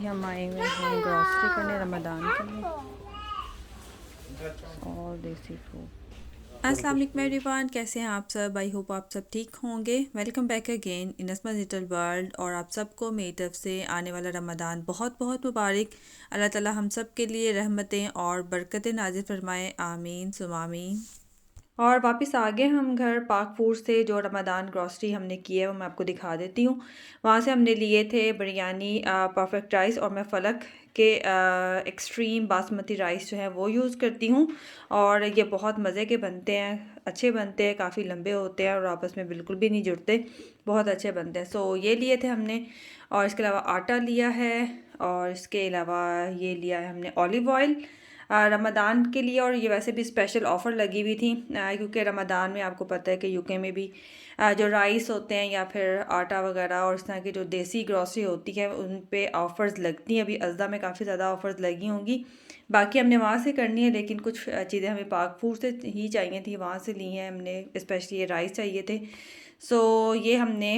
हम आए हुए हैं ग्रॉसरी करने रमज़ान के लिए और देसी फूड। अस्सलाम वालेकुम एवरीवन, कैसे हैं आप सब? आई होप आप सब ठीक होंगे। Welcome back again in Nasma digital world. और आप सबको मेरी तरफ से आने वाला रमज़ान बहुत बहुत मुबारक। अल्लाह ताला हम सब के लिए रहमतें और बरकतें नाज़िल फरमाए, आमीन सुम आमीन। और वापस आ गए हम घर पाक फूड से। जो रमदान ग्रॉसरी हमने की है वो मैं आपको दिखा देती हूँ। वहाँ से हमने लिए थे बिरयानी, परफेक्ट राइस, और मैं फ़लक के एक्सट्रीम बासमती राइस जो है वो यूज़ करती हूँ। और ये बहुत मज़े के बनते हैं, अच्छे बनते हैं, काफ़ी लंबे होते हैं और आपस में बिल्कुल भी नहीं जुड़ते, बहुत अच्छे बनते हैं। सो ये लिए थे हमने। और इसके अलावा आटा लिया है, और इसके अलावा ये लिया है हमने ऑलिव ऑयल रमदान के लिए। और ये वैसे भी स्पेशल ऑफ़र लगी हुई थी क्योंकि रमदान में आपको पता है कि यूके में भी जो राइस होते हैं या फिर आटा वगैरह और इस तरह की जो देसी ग्रॉसरी होती है उन पे ऑफ़र्स लगती हैं। अभी अज़दा में काफ़ी ज़्यादा ऑफ़र्स लगी होंगी, बाकी हमने वहाँ से करनी है, लेकिन कुछ चीज़ें हमें पाक फूड से ही चाहिए थी, वहाँ से ली हैं हमने। स्पेशली ये राइस चाहिए थे, सो ये हमने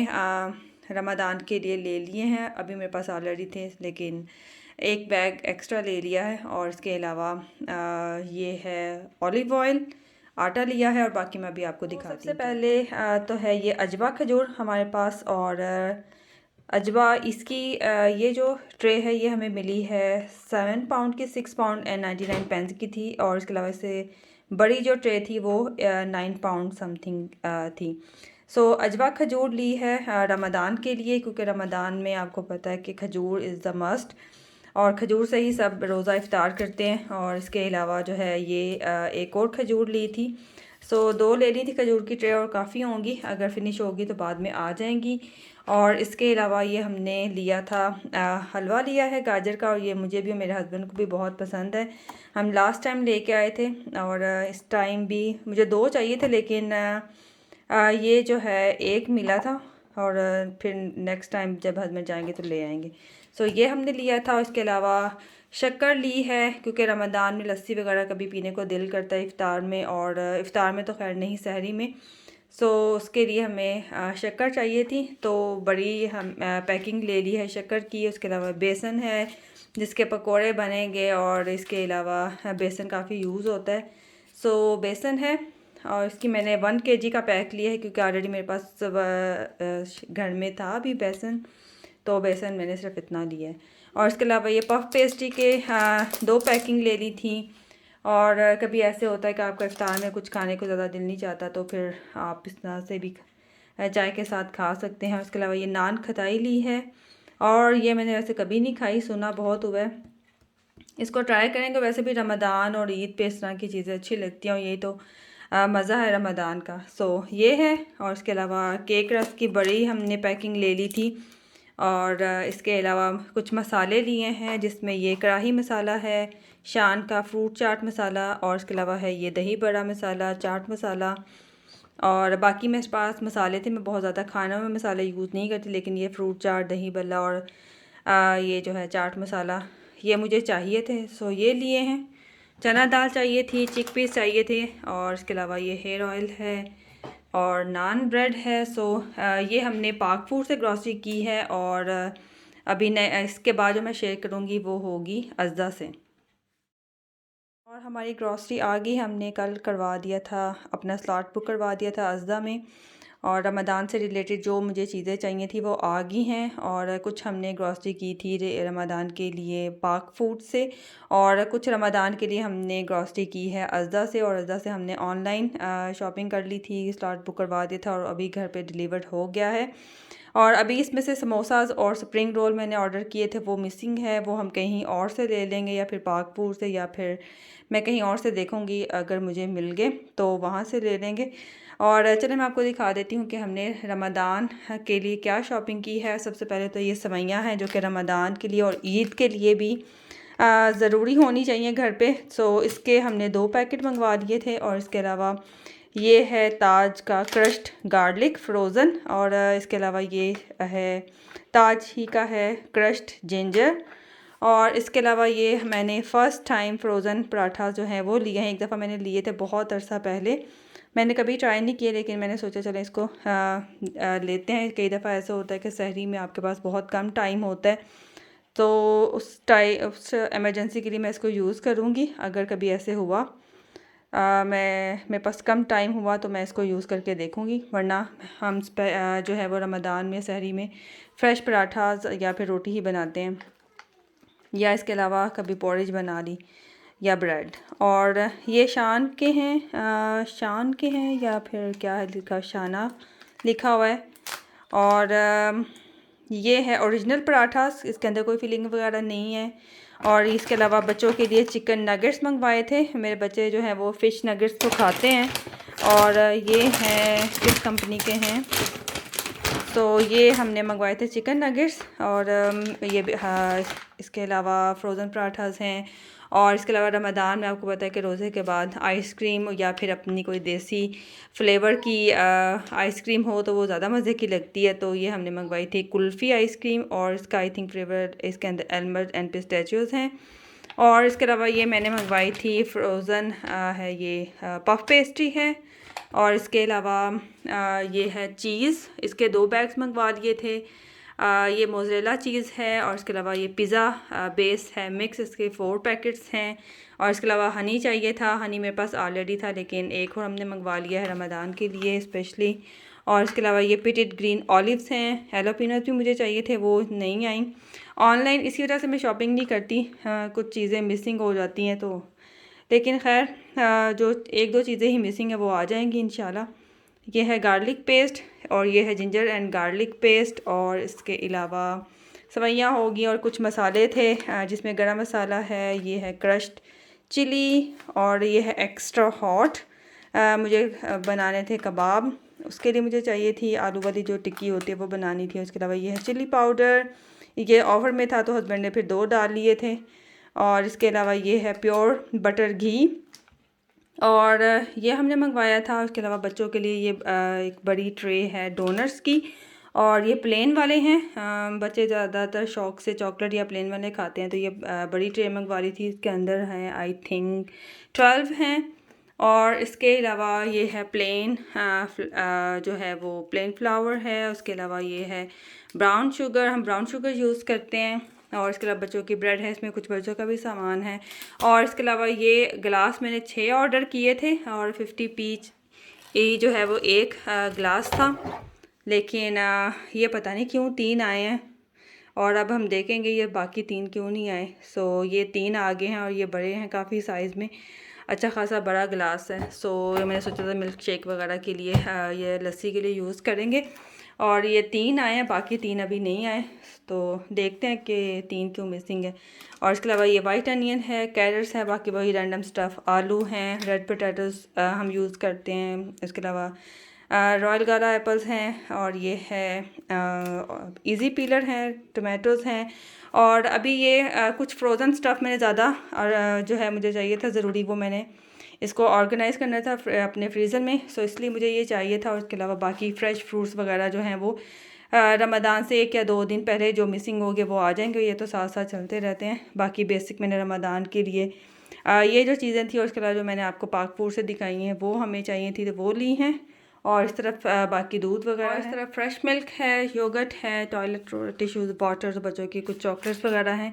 रमदान के लिए ले लिए हैं। अभी मेरे पास ऑलरेडी थे, लेकिन एक बैग एक्स्ट्रा ले लिया है। और इसके अलावा ये है ऑलिव ऑयल, आटा लिया है, और बाकी मैं अभी आपको दिखाती हूँ। सबसे पहले तो है ये अजवा खजूर हमारे पास। और अजवा इसकी ये जो ट्रे है ये हमें मिली है 7 पाउंड की, 6 पाउंड एंड 99 पेंस की थी। और इसके अलावा से बड़ी जो ट्रे थी वो 9 पाउंड समथिंग थी। सो अजवा खजूर ली है रमदान के लिए, क्योंकि रमदान में आपको पता है कि खजूर इज़ द मस्ट, और खजूर से ही सब रोज़ा इफ़्तार करते हैं। और इसके अलावा जो है ये एक और खजूर ली थी। सो 2 ले ली थी खजूर की ट्रे, और काफ़ी होंगी, अगर फिनिश होगी तो बाद में आ जाएंगी। और इसके अलावा ये हमने लिया था हलवा लिया है गाजर का, और ये मुझे भी और मेरे हस्बैंड को भी बहुत पसंद है। हम लास्ट टाइम लेके आए थे, और इस टाइम भी मुझे 2 चाहिए थे, लेकिन ये जो है एक मिला था। और फिर नेक्स्ट टाइम जब हस्बैंड जाएंगे तो ले आएंगे। सो ये हमने लिया था। इसके अलावा शक्कर ली है, क्योंकि रमदान में लस्सी वगैरह कभी पीने को दिल करता है इफ़्तार में, और इफ़्तार में तो खैर नहीं, सहरी में। सो उसके लिए हमें शक्कर चाहिए थी, तो बड़ी हम पैकिंग ले ली है शक्कर की। उसके अलावा बेसन है जिसके पकोड़े बनेंगे, और इसके अलावा बेसन काफ़ी यूज़ होता है। सो बेसन है, और इसकी मैंने 1 kg का पैक लिया है, क्योंकि ऑलरेडी मेरे पास घर में था अभी बेसन, तो बेसन मैंने सिर्फ इतना लिया है। और इसके अलावा ये पफ पेस्ट्री के 2 पैकिंग ले ली थी। और कभी ऐसे होता है कि आपका इफ्तार में कुछ खाने को ज़्यादा दिल नहीं चाहता, तो फिर आप इस तरह से भी चाय के साथ खा सकते हैं। उसके अलावा ये नान खटाई ली है, और ये मैंने वैसे कभी नहीं खाई, सुना बहुत हुआ है, इसको ट्राई करेंगे। वैसे भी रमदान और ईद पे इस तरह की चीज़ें अच्छी लगती हैं, और यही तो मज़ा है रमदान का। सो ये है। और इसके अलावा केक रस्क की बड़ी हमने पैकिंग ले ली थी। और इसके अलावा कुछ मसाले लिए हैं, जिसमें ये कढ़ाई मसाला है, शान का फ्रूट चाट मसाला, और इसके अलावा है ये दही बड़ा मसाला, चाट मसाला। और बाकी मेरे पास मसाले थे, मैं बहुत ज़्यादा खाना में मसाले यूज़ नहीं करती, लेकिन ये फ्रूट चाट, दही बल्ला और ये जो है चाट मसाला ये मुझे चाहिए थे, सो ये लिए हैं। चना दाल चाहिए थी, चिकपीस चाहिए थे, और इसके अलावा ये हेयर ऑयल है, और नान ब्रेड है। सो ये हमने पाक फूड से ग्रॉसरी की है। और अभी इसके बाद जो मैं शेयर करूँगी वो होगी अज़दा से। और हमारी ग्रॉसरी आ गई, हमने कल करवा दिया था, अपना स्लॉट बुक करवा दिया था अज़दा में। और रमदान से रिलेटेड जो मुझे चीज़ें चाहिए थी वो आ गई हैं। और कुछ हमने ग्रॉसरी की थी रमदान के लिए पाक फूड से, और कुछ रमदान के लिए हमने ग्रॉसरी की है अज़दा से। और अज़दा से हमने ऑनलाइन शॉपिंग कर ली थी, स्लॉट बुक करवा दिया था, और अभी घर पे डिलीवर्ड हो गया है। और अभी इसमें से समोसाज और स्प्रिंग रोल मैंने ऑर्डर किए थे, वो मिसिंग है, वो हम कहीं और से ले लेंगे, या फिर पाक फूड से, या फिर मैं कहीं और से देखूंगी, अगर मुझे मिल गए तो वहाँ से ले लेंगे। और चलिए मैं आपको दिखा देती हूँ कि हमने रमदान के लिए क्या शॉपिंग की है। सबसे पहले तो ये सवैयाँ हैं, जो कि रमदान के लिए और ईद के लिए भी ज़रूरी होनी चाहिए घर पे। सो इसके हमने 2 पैकेट मंगवा दिए थे। और इसके अलावा ये है ताज का क्रश्ड गार्लिक फ्रोज़न, और इसके अलावा ये है ताज ही का है क्रश्ड जिंजर। और इसके अलावा ये मैंने फ़र्स्ट टाइम फ्रोज़न पराठा जो है वो लिए हैं। एक दफ़ा मैंने लिए थे बहुत अरसा पहले, मैंने कभी ट्राई नहीं किए, लेकिन मैंने सोचा चलो इसको लेते हैं। कई दफ़ा ऐसा होता है कि सहरी में आपके पास बहुत कम टाइम होता है, तो उस एमरजेंसी के लिए मैं इसको यूज़ करूँगी। अगर कभी ऐसे हुआ मेरे पास कम टाइम हुआ तो मैं इसको यूज़ करके देखूँगी, वरना हम जो है वो रमज़ान में सहरी में फ़्रेश पराठास या फिर रोटी ही बनाते हैं, या इसके अलावा कभी पॉरेज बना ली या ब्रेड। और ये शान के हैं या फिर क्या है लिखा, शाना लिखा हुआ है। और ये है ओरिजिनल पराठास, इसके अंदर कोई फिलिंग वगैरह नहीं है। और इसके अलावा बच्चों के लिए चिकन नगेट्स मंगवाए थे। मेरे बच्चे जो हैं वो फ़िश नगेट्स तो खाते हैं। और ये हैं किस कंपनी के हैं, तो ये हमने मंगवाए थे चिकन नगेट्स। और ये हाँ, इसके अलावा फ्रोज़न पराठास हैं। और इसके अलावा रमज़ान में आपको पता है कि रोज़े के बाद आइसक्रीम या फिर अपनी कोई देसी फ्लेवर की आइसक्रीम हो तो वो ज़्यादा मज़े की लगती है। तो ये हमने मंगवाई थी कुल्फ़ी आइसक्रीम, और इसका आई थिंक फ्लेवर इसके अंदर आलमंड एंड पिस्ताचियोज़ हैं। और इसके अलावा ये मैंने मंगवाई थी फ्रोज़न है ये पफ पेस्ट्री है। और इसके अलावा ये है चीज़, इसके 2 बैग्स मंगवा लिए थे। ये मोज़रेला चीज़ है। और इसके अलावा ये पिज़्ज़ा बेस है मिक्स, इसके 4 पैकेट्स हैं। और इसके अलावा हनी चाहिए था, हनी मेरे पास ऑलरेडी था लेकिन एक और हमने मंगवा लिया है रमज़ान के लिए स्पेशली। और इसके अलावा ये पिटेड ग्रीन ऑलिव्स हैं। हैलोपिनोस भी मुझे चाहिए थे, वो नहीं आई ऑनलाइन, इसी वजह से मैं शॉपिंग नहीं करती। कुछ चीज़ें मिसिंग हो जाती हैं तो, लेकिन खैर जो 1-2 चीज़ें ही मिसिंग है वो आ जाएंगी इंशाल्लाह। ये है गार्लिक पेस्ट, और ये है जिंजर एंड गार्लिक पेस्ट। और इसके अलावा सवैयाँ होगी और कुछ मसाले थे जिसमें गरम मसाला है, ये है क्रश्ड चिली, और ये है एक्स्ट्रा हॉट। मुझे बनाने थे कबाब, उसके लिए मुझे चाहिए थी आलू वाली जो टिक्की होती है वो बनानी थी। उसके अलावा ये है चिली पाउडर, ये ऑफ़र में था तो हस्बैंड ने फिर 2 डाल लिए थे। और इसके अलावा ये है प्योर बटर घी, और ये हमने मंगवाया था। उसके अलावा बच्चों के लिए ये एक बड़ी ट्रे है डोनट्स की, और ये प्लेन वाले हैं। बच्चे ज़्यादातर शौक़ से चॉकलेट या प्लेन वाले खाते हैं, तो ये बड़ी ट्रे मंगवा ली थी। इसके अंदर हैं आई थिंक 12 हैं। और इसके अलावा ये है प्लेन जो है वो प्लेन फ्लावर है। उसके अलावा ये है ब्राउन शुगर, हम ब्राउन शुगर यूज़ करते हैं। और इसके अलावा बच्चों की ब्रेड है, इसमें कुछ बच्चों का भी सामान है। और इसके अलावा ये गिलास मैंने 6 ऑर्डर किए थे, और 50 पीच ये जो है वो एक गिलास था, लेकिन ये पता नहीं क्यों 3 आए हैं। और अब हम देखेंगे ये बाकी 3 क्यों नहीं आए। सो ये 3 आ गए हैं, और ये बड़े हैं काफ़ी साइज़ में, अच्छा खासा बड़ा गिलास है। सो मैंने सोचा था मिल्क शेक वगैरह के लिए ये लस्सी के लिए यूज़ करेंगे। और ये 3 आए हैं, बाकी 3 अभी नहीं आए, तो देखते हैं कि 3 क्यों मिसिंग है। और इसके अलावा ये वाइट अनियन है, कैरेट्स हैं, बाकी वही रैंडम स्टफ़, आलू हैं, रेड पोटैटोज़ हम यूज़ करते हैं। इसके अलावा रॉयल गाला एप्पल्स हैं, और ये है इजी पीलर हैं, टमाटोज़ हैं। और अभी ये कुछ फ्रोज़न स्टफ़ मैंने ज़्यादा जो है मुझे चाहिए था ज़रूरी, वो मैंने इसको ऑर्गेनाइज़ करना था अपने फ्रीज़र में, सो इसलिए मुझे ये चाहिए था। और इसके अलावा बाकी फ़्रेश फ्रूट्स वगैरह जो हैं वो रमज़ान से 1 या 2 दिन पहले जो मिसिंग हो गए वो आ जाएंगे। ये तो साथ साथ चलते रहते हैं। बाकी बेसिक मैंने रमज़ान के लिए ये जो चीज़ें थी, और इसके अलावा जो मैंने आपको पाक फूड से दिखाई हैं वो हमें चाहिए थी, तो वो ली हैं। और इस तरफ बाकी दूध वगैरह, इस तरफ फ्रेश मिल्क है, योगर्ट है, टॉयलेट टिश्यूज़, वाटर्स, बच्चों की कुछ चॉकलेट्स वगैरह हैं।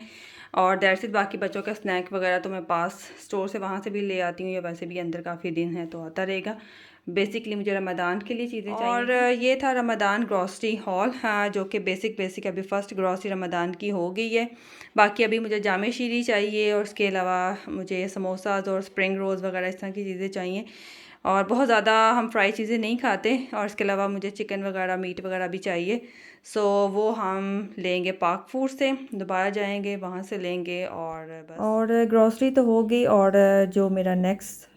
और दैट्स इट। बाकी बच्चों का स्नैक वगैरह तो मैं पास स्टोर से वहाँ से भी ले आती हूँ, या वैसे भी अंदर काफ़ी दिन है तो आता रहेगा। बेसिकली मुझे रमज़ान के लिए चीज़ें चाहिए। और ये था रमज़ान ग्रॉसरी हॉल, जो कि बेसिक अभी फ़र्स्ट ग्रॉसरी रमज़ान की हो गई है। बाकी अभी मुझे जामे शीरी चाहिए, और उसके अलावा मुझे समोसाज और स्प्रिंग रोल्स वगैरह इस तरह की चीज़ें चाहिए। और बहुत ज़्यादा हम फ्राई चीज़ें नहीं खाते। और इसके अलावा मुझे चिकन वगैरह, मीट वगैरह भी चाहिए। सो वो हम लेंगे पाक फूड से, दोबारा जाएंगे वहाँ से लेंगे। और बस, और ग्रॉसरी तो हो गई। और जो मेरा नेक्स्ट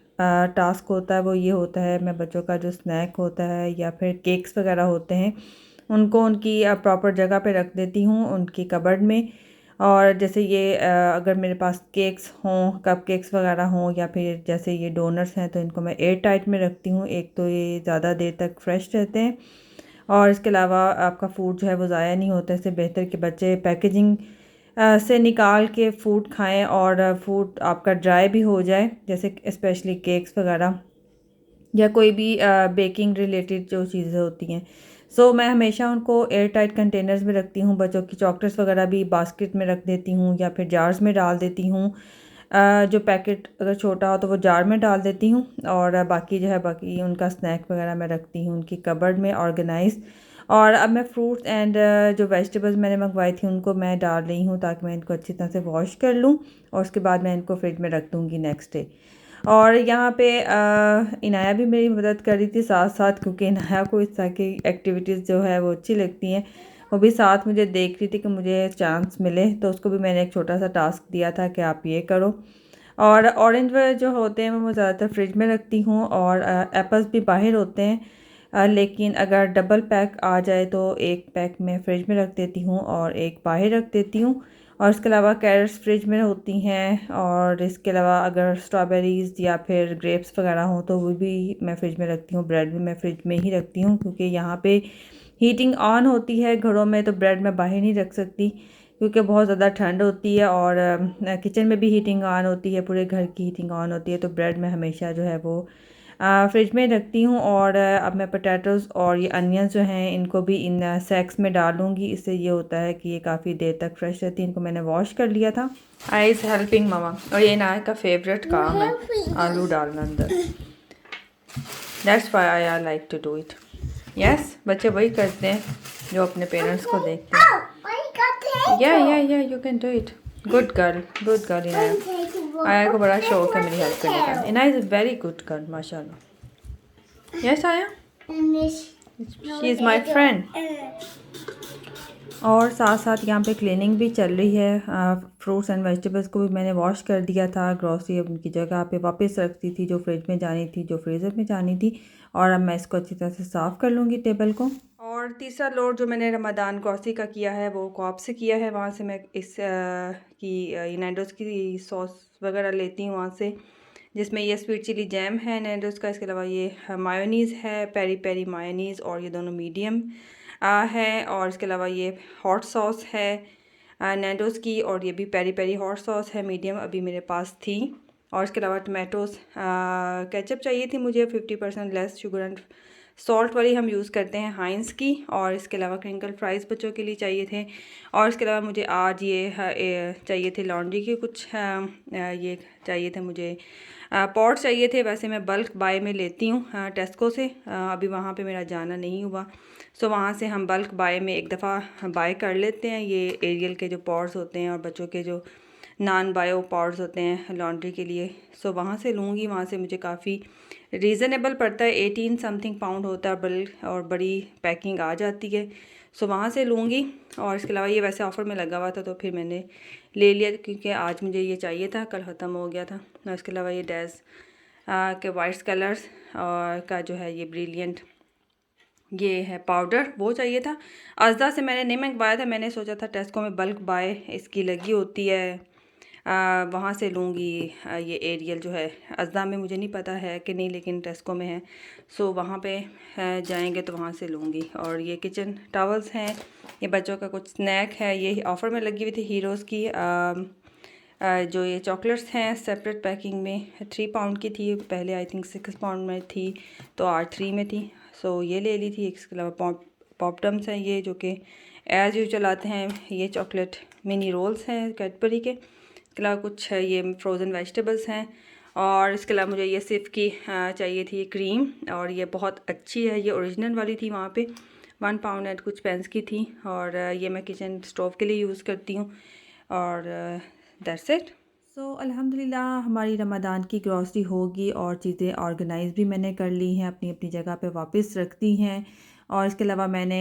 टास्क होता है वो ये होता है, मैं बच्चों का जो स्नैक होता है या फिर केक्स वगैरह होते हैं उनको उनकी प्रॉपर जगह पे रख देती हूँ उनकी कबर्ड में। और जैसे ये अगर मेरे पास केक्स हों, कप केक्स वगैरह हों, या फिर जैसे ये डोनट्स हैं, तो इनको मैं एयर टाइट में रखती हूँ। एक तो ये ज़्यादा देर तक फ्रेश रहते हैं, और इसके अलावा आपका फ़ूड जो है वो ज़ाया नहीं होता। इससे बेहतर कि बच्चे पैकेजिंग से निकाल के फ़ूड खाएं, और फ़ूड आपका ड्राई भी हो जाए, जैसे स्पेशली केक्स वगैरह या कोई भी बेकिंग रिलेटेड जो चीज़ें होती हैं। मैं हमेशा उनको एयर टाइट कंटेनर्स में रखती हूँ। बच्चों की चॉकलेट्स वगैरह भी बास्केट में रख देती हूँ या फिर जार्स में डाल देती हूँ। जो पैकेट अगर छोटा हो तो वो जार में डाल देती हूँ, और बाकी जो है बाकी उनका स्नैक वगैरह मैं रखती हूँ उनकी कबर्ड में ऑर्गेनाइज। और अब मैं फ्रूट्स एंड जो वेजिटेबल्स मैंने मंगवाई थी उनको मैं डाल रही हूँ ताकि मैं इनको अच्छी तरह से वॉश कर लूँ, और उसके बाद मैं इनको फ्रिज में रख दूँगी नेक्स्ट डे। और यहाँ पे इनाया भी मेरी मदद कर रही थी साथ साथ, क्योंकि इनाया को इस तरह की एक्टिविटीज़ जो है वो अच्छी लगती हैं। वो भी साथ मुझे देख रही थी कि मुझे चांस मिले, तो उसको भी मैंने एक छोटा सा टास्क दिया था कि आप ये करो। और ऑरेंज जो होते हैं मैं ज़्यादातर फ्रिज में रखती हूँ, और एप्पल्स भी बाहर होते हैं। लेकिन अगर डबल पैक आ जाए तो एक पैक मैं फ्रिज में रख देती हूँ और एक बाहर रख देती हूँ। और इसके अलावा कैरेट्स फ्रिज में होती हैं, और इसके अलावा अगर स्ट्रॉबेरीज़ या फिर ग्रेप्स वगैरह हों तो वो भी मैं फ्रिज में रखती हूँ। ब्रेड भी मैं फ्रिज में ही रखती हूँ, क्योंकि यहाँ पे हीटिंग ऑन होती है घरों में, तो ब्रेड मैं बाहर नहीं रख सकती क्योंकि बहुत ज़्यादा ठंड होती है, और किचन में भी हीटिंग ऑन होती है, पूरे घर की हीटिंग ऑन होती है। तो ब्रेड मैं हमेशा जो है वो फ्रिज में रखती हूँ। और अब मैं पोटैटोज़ और ये अनियन जो हैं इनको भी इन सैक्स में डालूँगी। इससे ये होता है कि ये काफ़ी देर तक फ्रेश रहती है। इनको मैंने वॉश कर लिया था। आई इज़ हेल्पिंग मामा, और ये इनाया का फेवरेट काम है आलू डालना अंदर। That's why I like to do it. Yes, बच्चे वही करते हैं जो अपने पेरेंट्स को देखते हैं। या you can do it. Good girl Inaya. आया को बड़ा शौक है मेरी हेल्प करने का। Inaya is very good girl माशाल्लाह। यस आया, शी इज़ माई फ्रेंड। और साथ साथ यहाँ पे क्लीनिंग भी चल रही है। फ्रूट्स एंड वेजिटेबल्स को भी मैंने वॉश कर दिया था। ग्रॉसरी अब उनकी जगह पे वापस रखती थी, जो फ्रिज में जानी थी, जो फ्रीज़र में जानी थी। और अब मैं इसको अच्छी तरह से साफ़ कर लूँगी टेबल को। और तीसरा लोड जो मैंने रमदान ग्रॉसरी का किया है वो कॉप से किया है। वहाँ से मैं इस की नैंडोज़ की सॉस वगैरह लेती हूँ वहाँ से, जिसमें ये स्वीट चिली जैम है नैंडोज़ का। इसके अलावा ये मायोनीज़ है, पेरी पेरी मायोनीज़, और ये दोनों मीडियम है। और इसके अलावा ये हॉट सॉस है नैंडोज़ की, और ये भी पेरी पेरी हॉट सॉस है मीडियम, अभी मेरे पास थी। और इसके अलावा टमाटोज़ केचप चाहिए थी मुझे 50% लेस शुगर एंड सॉल्ट वाली हम यूज़ करते हैं हाइंस की। और इसके अलावा क्रिंकल फ्राइज़ बच्चों के लिए चाहिए थे। और इसके अलावा मुझे आज ये चाहिए थे लॉन्ड्री के कुछ ये चाहिए थे मुझे पॉट चाहिए थे। वैसे मैं बल्क बाय में लेती हूँ टेस्को से। अभी वहाँ पे मेरा जाना नहीं हुआ, सो वहाँ से हम बल्क बाय में एक दफ़ा बाय कर लेते हैं। ये एरियल के जो पॉट्स होते हैं और बच्चों के जो नॉन बायो पॉट्स होते हैं लॉन्ड्री के लिए, सो वहाँ से लूँगी। वहाँ से मुझे काफ़ी रीज़नेबल पड़ता है, 18 समथिंग पाउंड होता है बल्क, और बड़ी पैकिंग आ जाती है। सो वहाँ से लूँगी। और इसके अलावा ये वैसे ऑफ़र में लगा हुआ था तो फिर मैंने ले लिया, क्योंकि आज मुझे ये चाहिए था, कल ख़त्म हो गया था। और इसके अलावा ये डैज़ के वाइट कलर्स और का जो है ये ब्रिलियंट ये है पाउडर, वो चाहिए था। अज़दा से मैंने नहीं मंगवाया था, मैंने सोचा था टेस्को में बल्क बाय इसकी लगी होती है, वहाँ से लूँगी। ये एरियल जो है अज़दा में मुझे नहीं पता है कि नहीं, लेकिन टेस्को में है। सो वहाँ पे जाएंगे तो वहाँ से लूँगी। और ये किचन टॉवल्स हैं, ये बच्चों का कुछ स्नैक है, ये ऑफ़र में लगी हुई थी हीरोज़ की। जो ये चॉकलेट्स हैं सेपरेट पैकिंग में 3 पाउंड की थी पहले, आई थिंक 6 पाउंड में थी, तो आज 3 में थी। सो ये ले ली थी। इसके अलावा पॉपडम्स हैं ये, जो कि एज़ यूजुअल चलाते हैं। ये चॉकलेट मिनी रोल्स हैं कैडबरी के। इसके अलावा कुछ ये फ्रोज़न वेजिटेबल्स हैं। और इसके अलावा मुझे ये सिर्फ की चाहिए थी क्रीम, और ये बहुत अच्छी है, ये ओरिजिनल वाली थी। वहाँ पे 1 पाउंड एंड कुछ पेंस की थी। और ये मैं किचन स्टोव के लिए यूज़ करती हूँ। और दैट्स इट। सो अल्हम्दुलिल्लाह हमारी रमदान की ग्रॉसरी होगी, और चीज़ें ऑर्गेनाइज़ भी मैंने कर ली हैं, अपनी अपनी जगह पे वापस रख दी हैं। और इसके अलावा मैंने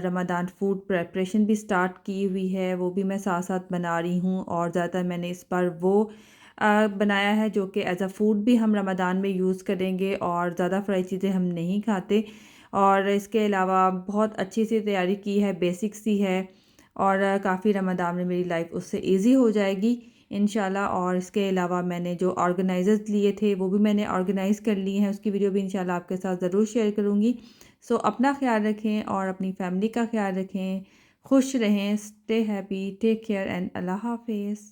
रमदान फूड प्रेपरेशन भी स्टार्ट की हुई है, वो भी मैं साथ साथ बना रही हूँ। और ज़्यादातर मैंने इस बार वो बनाया है जो कि एज़ अ फ़ूड भी हम रमदान में यूज़ करेंगे, और ज़्यादा फ्राई चीज़ें हम नहीं खाते। और इसके अलावा बहुत अच्छी सी तैयारी की है, बेसिक सी है, और काफ़ी रमदान में मेरी लाइफ उससे इजी हो जाएगी इंशाल्लाह। और इसके अलावा मैंने जो ऑर्गेनाइज़र्स लिए थे वो भी मैंने ऑर्गेनाइज़ कर लिए हैं, उसकी वीडियो भी इंशाल्लाह आपके साथ ज़रूर शेयर करूँगी। सो अपना ख्याल रखें और अपनी फैमिली का ख्याल रखें, खुश रहें, stay happy, take care and अल्लाह हाफिज़।